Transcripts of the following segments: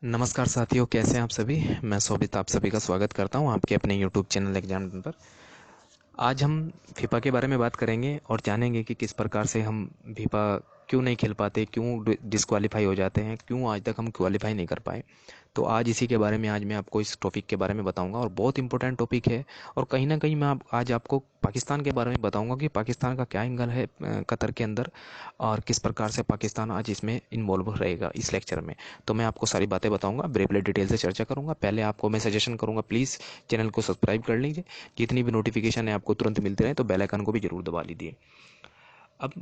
नमस्कार साथियों, कैसे हैं आप सभी। मैं शोभित आप सभी का स्वागत करता हूं आपके अपने यूट्यूब चैनल एग्जाम पर। आज हम फीफा के बारे में बात करेंगे और जानेंगे कि किस प्रकार से हम फीफा क्यों नहीं खेल पाते, क्यों डिस्क्वालीफाई हो जाते हैं, क्यों आज तक हम क्वालिफाई नहीं कर पाए। तो आज इसी के बारे में आज मैं आपको इस टॉपिक के बारे में बताऊंगा और बहुत इंपॉर्टेंट टॉपिक है। और कहीं ना कहीं मैं आज आपको पाकिस्तान के बारे में बताऊंगा कि पाकिस्तान का क्या एंगल है कतर के अंदर और किस प्रकार से पाकिस्तान आज इसमें इन्वॉल्व रहेगा इस लेक्चर में। तो मैं आपको सारी बातें बताऊंगा, ब्रीफली डिटेल से चर्चा करूंगा। पहले आपको मैं सजेशन करूंगा, प्लीज़ चैनल को सब्सक्राइब कर लीजिए। जितनी भी नोटिफिकेशन है आपको तुरंत मिलते रहे, तो बेल आइकन को भी जरूर दबा लीजिए। अब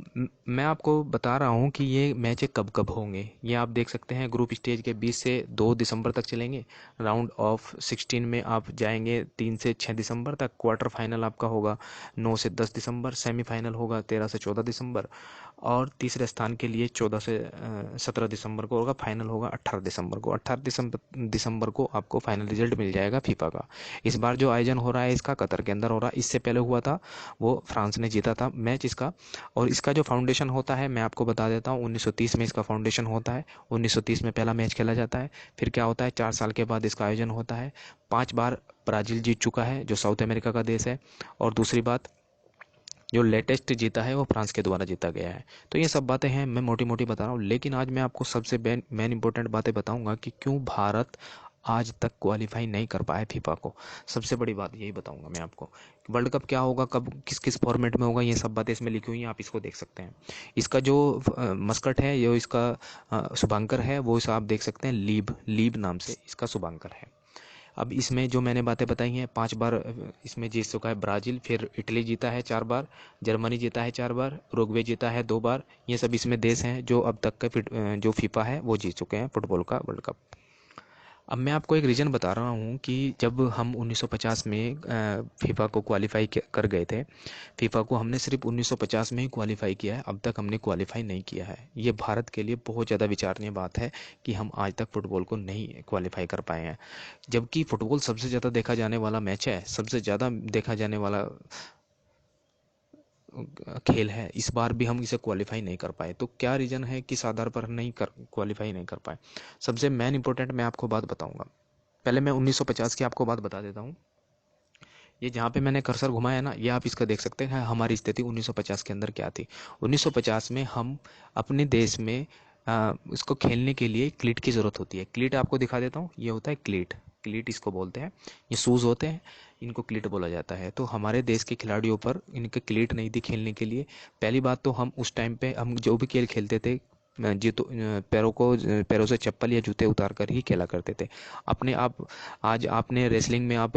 मैं आपको बता रहा हूँ कि ये मैच कब कब होंगे। ये आप देख सकते हैं, ग्रुप स्टेज के 20 से 2 दिसंबर तक चलेंगे। राउंड ऑफ 16 में आप जाएंगे 3 से 6 दिसंबर तक। क्वार्टर फाइनल आपका होगा 9 से 10 दिसंबर। सेमीफाइनल होगा 13 से 14 दिसंबर। और तीसरे स्थान के लिए 14 से 17 दिसंबर को होगा। फाइनल होगा 18 दिसंबर को। 18 दिसंबर को आपको फाइनल रिजल्ट मिल जाएगा फीफा का। इस बार जो आयोजन हो रहा है इसका कतर के अंदर हो रहा है। इससे पहले हुआ था, वो फ्रांस ने जीता था मैच इसका। और इसका जो फाउंडेशन होता है मैं आपको बता देता हूँ, 1930 में इसका फाउंडेशन होता है। 1930 में पहला मैच खेला जाता है। फिर क्या होता है, 4 साल के बाद इसका आयोजन होता है। 5 बार ब्राज़ील जीत चुका है, जो साउथ अमेरिका का देश है। और दूसरी बात, जो लेटेस्ट जीता है वो फ्रांस के द्वारा जीता गया है। तो ये सब बातें हैं, मैं मोटी मोटी बता रहा हूँ। लेकिन आज मैं आपको सबसे मेन इंपॉर्टेंट बातें बताऊंगा कि क्यों भारत आज तक क्वालिफाई नहीं कर पाया फीफा को। सबसे बड़ी बात यही बताऊंगा मैं आपको। वर्ल्ड कप क्या होगा, कब किस किस फॉर्मेट में होगा, ये सब बातें इसमें लिखी हुई हैं, आप इसको देख सकते हैं। इसका जो मस्कट है, जो इसका शुभांकर है, वो इसे आप देख सकते हैं, लीब लीब नाम से इसका शुभांकर है। अब इसमें जो मैंने बातें बताई हैं, 5 बार इसमें जीत चुका है ब्राज़ील। फिर इटली जीता है 4 बार। जर्मनी जीता है 4 बार। उरुग्वे जीता है 2 बार। ये सब इसमें देश हैं जो अब तक का जो फीफा है वो जीत चुके हैं फुटबॉल का वर्ल्ड कप। अब मैं आपको एक रीज़न बता रहा हूँ कि जब हम 1950 में फीफा को क्वालिफाई कर गए थे। फीफा को हमने सिर्फ 1950 में ही क्वालिफाई किया है, अब तक हमने क्वालिफाई नहीं किया है। ये भारत के लिए बहुत ज़्यादा विचारणीय बात है कि हम आज तक फुटबॉल को नहीं क्वालिफाई कर पाए हैं। जबकि फुटबॉल सबसे ज़्यादा देखा जाने वाला मैच है, सबसे ज़्यादा देखा जाने वाला खेल है। इस बार भी हम इसे क्वालिफाई नहीं कर पाए। तो क्या रीज़न है, किस आधार पर नहीं कर क्वालिफाई नहीं कर पाए। सबसे मेन इंपॉर्टेंट मैं आपको बात बताऊंगा। पहले मैं 1950 की आपको बात बता देता हूँ। ये जहाँ पे मैंने कर्सर घुमाया ना, ये आप इसका देख सकते हैं हमारी स्थिति 1950 के अंदर क्या थी। 1950 में हम अपने देश में इसको खेलने के लिए क्लीट की ज़रूरत होती है। क्लीट आपको दिखा देता हूँ, ये होता है क्लीट। क्लीट इसको बोलते हैं। ये शूज़ होते हैं, इनको क्लीट बोला जाता है। तो हमारे देश के खिलाड़ियों पर इनके क्लीट नहीं थी खेलने के लिए। पहली बात तो हम उस टाइम पे हम जो भी खेल खेलते थे, जी तो पैरों से चप्पल या जूते उतार कर ही खेला करते थे। अपने आप आज आपने रेसलिंग में आप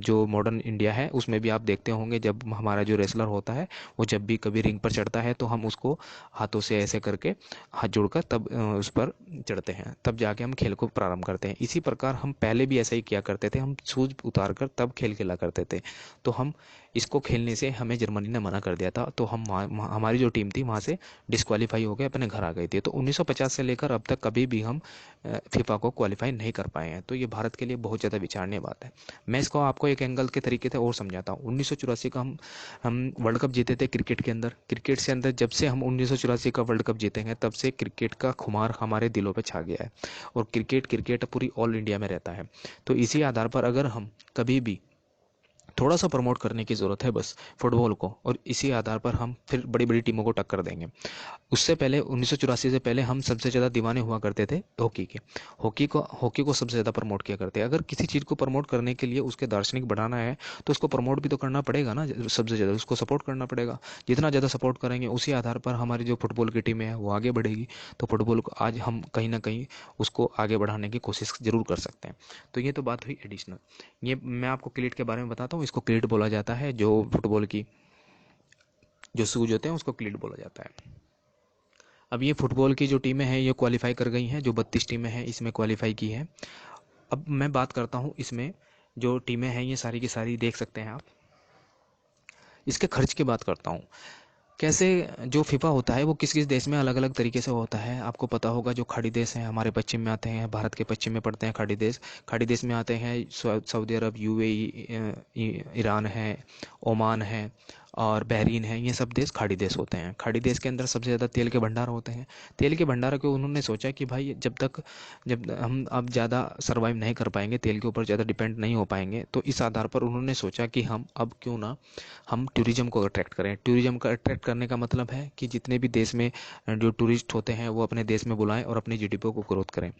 जो मॉडर्न इंडिया है उसमें भी आप देखते होंगे, जब हमारा जो रेसलर होता है वो जब भी कभी रिंग पर चढ़ता है तो हम उसको हाथों से ऐसे करके हाथ जोड़कर तब उस पर चढ़ते हैं, तब जाके हम खेल को प्रारंभ करते हैं। इसी प्रकार हम पहले भी ऐसा ही किया करते थे, हम शूज उतार कर तब खेल खेला करते थे। तो हम इसको खेलने से हमें जर्मनी ने मना कर दिया था, तो हम हमारी जो टीम थी वहाँ से डिस्क्वालीफाई हो गए, अपने घर आ गई थी। तो 1950 से लेकर अब तक कभी भी हम फीफा को क्वालिफाई नहीं कर पाए हैं। तो ये भारत के लिए बहुत ज़्यादा विचारणीय बात है। मैं इसको आपको एक एंगल के तरीके से और समझाता हूँ। 1984 का हम वर्ल्ड कप जीते थे क्रिकेट के अंदर। क्रिकेट से अंदर जब से हम 1984 का वर्ल्ड कप जीतेंगे तब से क्रिकेट का खुमार हमारे दिलों पर छा गया है। और क्रिकेट क्रिकेट पूरी ऑल इंडिया में रहता है। तो इसी आधार पर अगर हम कभी भी थोड़ा सा प्रमोट करने की ज़रूरत है बस फुटबॉल को, और इसी आधार पर हम फिर बड़ी बड़ी टीमों को टक्कर देंगे। उससे पहले 1984 से पहले हम सबसे ज़्यादा दीवाने हुआ करते थे हॉकी के। हॉकी को सबसे ज़्यादा प्रमोट किया करते हैं। अगर किसी चीज़ को प्रमोट करने के लिए उसके दार्शनिक बढ़ाना है तो उसको प्रमोट भी तो करना पड़ेगा ना, सबसे ज़्यादा उसको सपोर्ट करना पड़ेगा। जितना ज़्यादा सपोर्ट करेंगे उसी आधार पर हमारी जो फुटबॉल की टीम है वो आगे बढ़ेगी। तो फुटबॉल को आज हम कहीं ना कहीं उसको आगे बढ़ाने की कोशिश ज़रूर कर सकते हैं। तो ये तो बात हुई एडिशनल। ये मैं आपको क्रिकेट के बारे में बताता हूँ। इसको क्रिकेट बोला जाता है, जो फुटबॉल की जो शूज होते हैं उसको क्रिकेट बोला जाता है। अब ये फुटबॉल की जो टीमें हैं ये क्वालिफाई कर गई हैं, जो 32 टीमें हैं इसमें क्वालिफाई की हैं। अब मैं बात करता हूँ इसमें जो टीमें हैं ये सारी की सारी देख सकते हैं आप। इसके खर्च की बात करता हूँ। कैसे जो फीफा होता है वो किस किस देश में अलग अलग तरीके से होता है, आपको पता होगा। जो खाड़ी देश हैं हमारे पश्चिम में आते हैं, भारत के पश्चिम में पड़ते हैं खाड़ी देश। खाड़ी देश में आते हैं सऊदी अरब, यूएई, ईरान है, ओमान है। और बहरीन है, ये सब देश खाड़ी देश होते हैं। खाड़ी देश के अंदर सबसे ज़्यादा तेल के भंडार होते हैं। तेल के भंडार को उन्होंने सोचा कि भाई जब हम अब ज़्यादा सर्वाइव नहीं कर पाएंगे, तेल के ऊपर ज़्यादा डिपेंड नहीं हो पाएंगे, तो इस आधार पर उन्होंने सोचा कि हम अब क्यों ना हम टूरिज्म को अट्रैक्ट करें। टूरिज्म का अट्रैक्ट करने का मतलब है कि जितने भी देश में जो टूरिस्ट होते हैं वो अपने देश में बुलाएं और अपनी जीडीपी को ग्रोथ करें।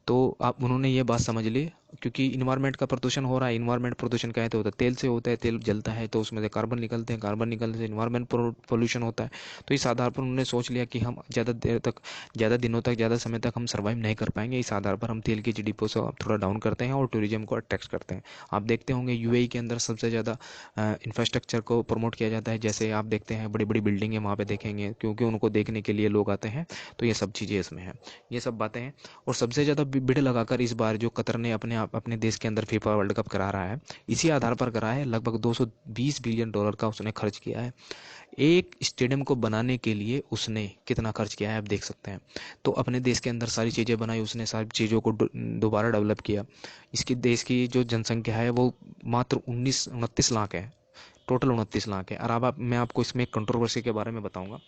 तो आप उन्होंने ये बात समझ ली, क्योंकि इन्वायरमेंट का प्रदूषण हो रहा है। इन्वायरमेंट प्रदूषण क्या है, तो होता है तेल से होता है। तेल जलता है तो उसमें से कार्बन निकलते हैं, कार्बन निकलने से इन्वायरमेंट पोल्यूशन होता है। तो इस आधार पर उन्होंने सोच लिया कि हम ज़्यादा देर तक, ज़्यादा दिनों तक, ज़्यादा समय तक हम सर्वाइव नहीं कर पाएंगे। इस आधार पर हम तेल की जीडीपी को थोड़ा डाउन करते हैं और टूरिज्म को अट्रैक्ट करते हैं। आप देखते होंगे यूएई के अंदर सबसे ज़्यादा इंफ्रास्ट्रक्चर को प्रमोट किया जाता है। जैसे आप देखते हैं बड़ी बड़ी बिल्डिंगें वहाँ पे देखेंगे, क्योंकि उनको देखने के लिए लोग आते हैं। तो ये सब चीज़ें इसमें हैं, ये सब बातें हैं। और सबसे ज़्यादा भीड़ लगाकर इस बार जो कतर ने अपने देश के अंदर फीफा वर्ल्ड कप करा रहा है, इसी आधार पर करा है। लगभग 220 बिलियन डॉलर का उसने खर्च किया है। एक स्टेडियम को बनाने के लिए उसने कितना खर्च किया है आप देख सकते हैं। तो अपने देश के अंदर सारी चीज़ें बनाई उसने, सारी चीज़ों को दोबारा डेवलप किया। इसकी देश की जो जनसंख्या है वो मात्र 29 लाख है, टोटल 29 लाख है। और अब मैं आपको इसमें एक कंट्रोवर्सी के बारे में बताऊंगा,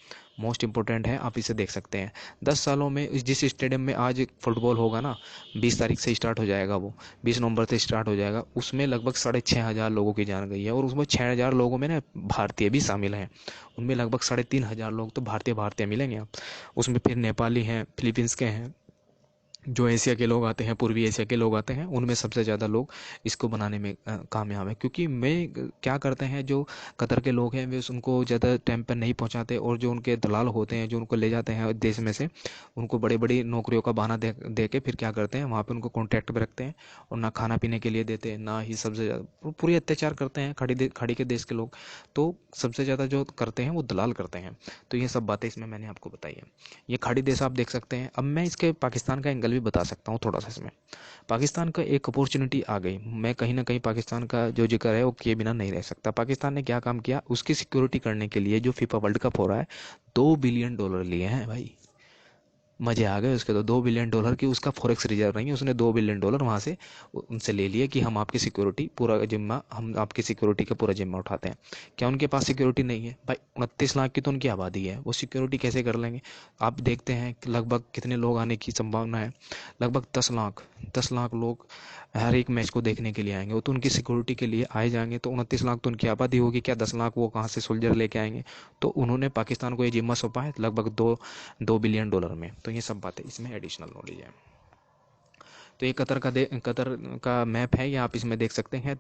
मोस्ट इंपॉर्टेंट है, आप इसे देख सकते हैं। 10 सालों में जिस स्टेडियम में आज फुटबॉल होगा ना, 20 तारीख से स्टार्ट हो जाएगा, वो 20 नवंबर से स्टार्ट हो जाएगा, उसमें लगभग 6,500 लोगों की जान गई है। और उसमें 6,000 लोगों में ना भारतीय भी शामिल हैं। उनमें लगभग 3,500 लोग तो भारतीय भारतीय मिलेंगे आप उसमें। फिर नेपाली हैं, फिलीपींस के हैं, जो एशिया के लोग आते हैं, पूर्वी एशिया के लोग आते हैं, उनमें सबसे ज़्यादा लोग इसको बनाने में कामयाब है। क्योंकि क्या करते हैं, जो कतर के लोग हैं वे उनको ज़्यादा टाइम पर नहीं पहुंचाते, और जो उनके दलाल होते हैं जो उनको ले जाते हैं देश में से, उनको बड़ी बड़ी नौकरियों का बहाना दे के फिर क्या करते हैं, वहाँ पे उनको कॉन्ट्रैक्ट पे रखते हैं और ना खाना पीने के लिए देते हैं, ना ही सबसे ज़्यादा पूरी अत्याचार करते हैं खाड़ी के देश के लोग। तो सबसे ज़्यादा जो करते हैं वो दलाल करते हैं। तो ये सब बातें इसमें मैंने आपको बताई है। ये खाड़ी देश आप देख सकते हैं। अब मैं इसके पाकिस्तान का एंगल भी बता सकता हूँ थोड़ा सा इसमें। पाकिस्तान का एक अपॉर्चुनिटी आ गई, मैं कहीं ना कहीं पाकिस्तान का जो जिक्र है वो किए बिना नहीं रह सकता। पाकिस्तान ने क्या काम किया, उसकी सिक्योरिटी करने के लिए जो फीफा वर्ल्ड कप हो रहा है, $2 बिलियन लिए हैं भाई। मजे आ गए उसके। तो $2 बिलियन की उसका फॉरेक्स रिजर्व नहीं है, उसने $2 बिलियन वहां से उनसे ले लिए कि हम आपकी सिक्योरिटी पूरा जिम्मा, हम आपकी सिक्योरिटी का पूरा जिम्मा उठाते हैं। क्या उनके पास सिक्योरिटी नहीं है भाई? 29 लाख की तो उनकी आबादी है, वो सिक्योरिटी कैसे कर लेंगे? आप देखते हैं कि लगभग कितने लोग आने की संभावना है, लगभग 10 लाख। 10 लाख लोग हर एक मैच को देखने के लिए आएंगे, वो तो उनकी सिक्योरिटी के लिए आए जाएंगे। तो 29 लाख तो उनकी आबादी होगी, क्या 10 लाख वो कहाँ से सोल्जर लेके आएंगे? तो उन्होंने पाकिस्तान को ये जिम्मा सौंपा है लगभग $2 बिलियन में। तो ये सब बातें इसमें एडिशनल नॉलेज है। तो ये कतर का मैप है, ये आप इसमें देख सकते हैं।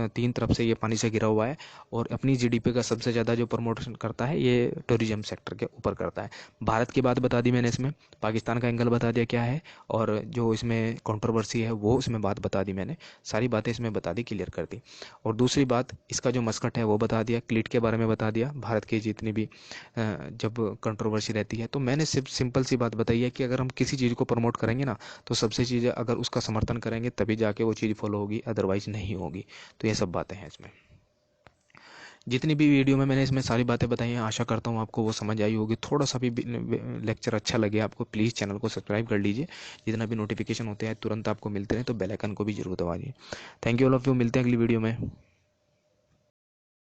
3 तरफ से ये पानी से घिरा हुआ है, और अपनी जीडीपी का सबसे ज़्यादा जो प्रमोशन करता है ये टूरिज्म सेक्टर के ऊपर करता है। भारत की बात बता दी मैंने इसमें, पाकिस्तान का एंगल बता दिया क्या है, और जो इसमें कंट्रोवर्सी है वो इसमें बात बता दी मैंने, सारी बातें इसमें बता दी, क्लियर कर दी। और दूसरी बात, इसका जो मस्कट है वो बता दिया, क्लीट के बारे में बता दिया, भारत की जितनी भी जब कंट्रोवर्सी रहती है। तो मैंने सिर्फ सिंपल सी बात बताई है कि अगर हम किसी चीज़ को प्रमोट करेंगे ना, तो सबसे चीज़ें अगर उसका समर्थन करेंगे तभी जाके वो चीज़ फॉलो होगी, अदरवाइज नहीं होगी। तो ये सब बातें हैं इसमें। जितनी भी वीडियो में मैंने इसमें सारी बातें बताई हैं, आशा करता हूँ आपको वो समझ आई होगी। थोड़ा सा भी लेक्चर अच्छा लगे आपको, प्लीज़ चैनल को सब्सक्राइब कर लीजिए। जितना भी नोटिफिकेशन होते हैं तुरंत आपको मिलते हैं, तो बेल आइकन को भी जरूर दबा दिए। Thank you all of you, मिलते हैं अगली वीडियो में।